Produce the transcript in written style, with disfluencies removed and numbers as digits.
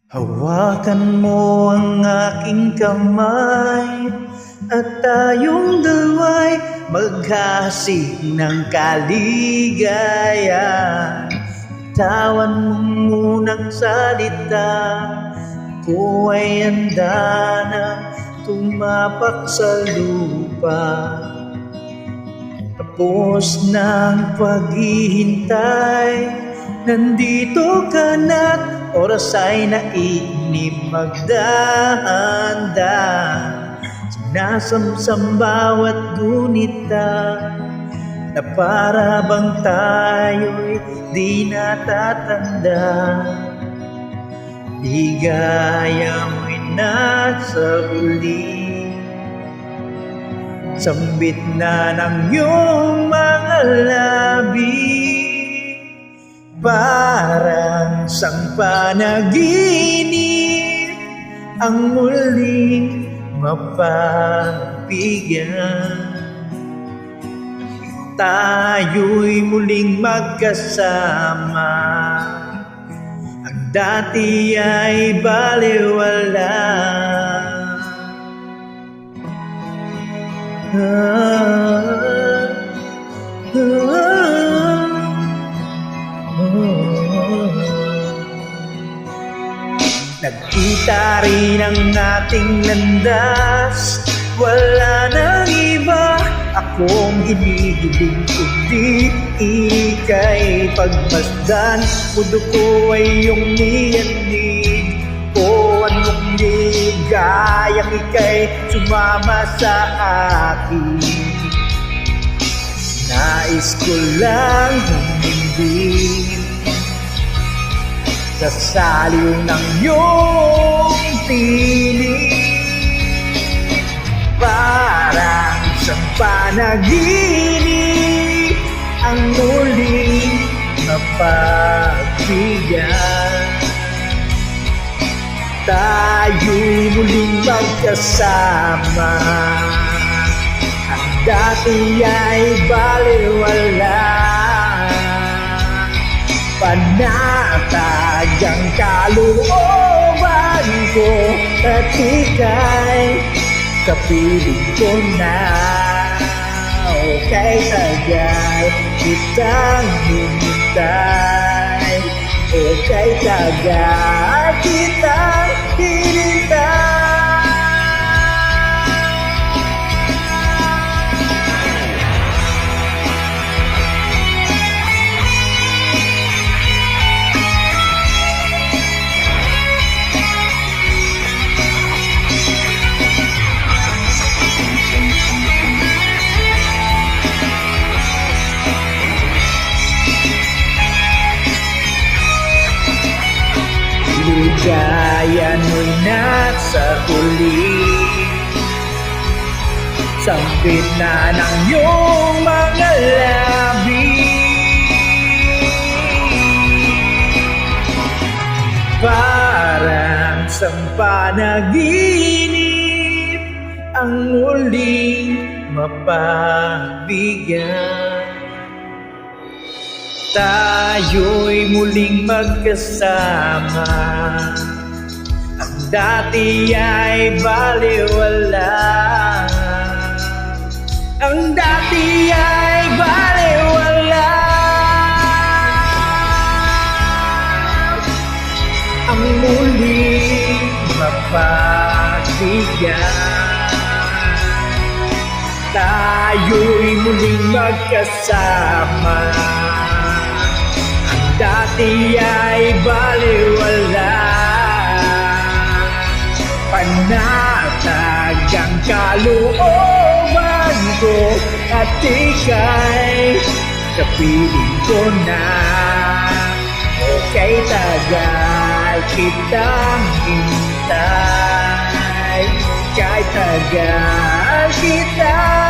Hawakan mo ang aking kamay at tayong dalawa'y maghahasik ng kaligayahan. Tawan mo munang salita, ako ay handa na tumapak sa lupa. Tapos ng paghihintay, nandito ka na't oras ay nainip magdahan-dahan. Sinasamsam bawat gunita na para bang tayo'y di natatanda. Ligaya mo'y nasa huli, sambit na ng iyong mga labi. Parang sang panaginip ang muling mapapigyan. Tayo'y muling magkasama, ang dati ay balewala. Nagkita rin ang ating landas, wala nang iba akong hinihiling kundi ika'y pagmasdan. Puso ko ay iyong niyanig, o anong ligayang ika'y sumama sa akin. Nais ko lang humimbing sa saliw ng iyong piling. Parang isang panaginip ang muling mapagbigan. Tayo'y muling magkasama, ang dati ay balewala. Panatag ang kalooban ko at ika'y kapiling ko na. O kay tagal kitang hinintay, o kay tagal kitang hinintay. Ligaya mo'y nasa huli, sambit na ng iyong mga labi. Parang sa panaginip ang muling mapabigyan. Tayo'y muling magkasama, ang dati ay balewala. Ang dati ay balewala. Ang muling mapagbigan. Tayo'y muling magkasama, dati ay balewala. Panatag ang kalooban ko at ika'y kapiling ko na. O kay tagal kitang hintay, kay tagal kitang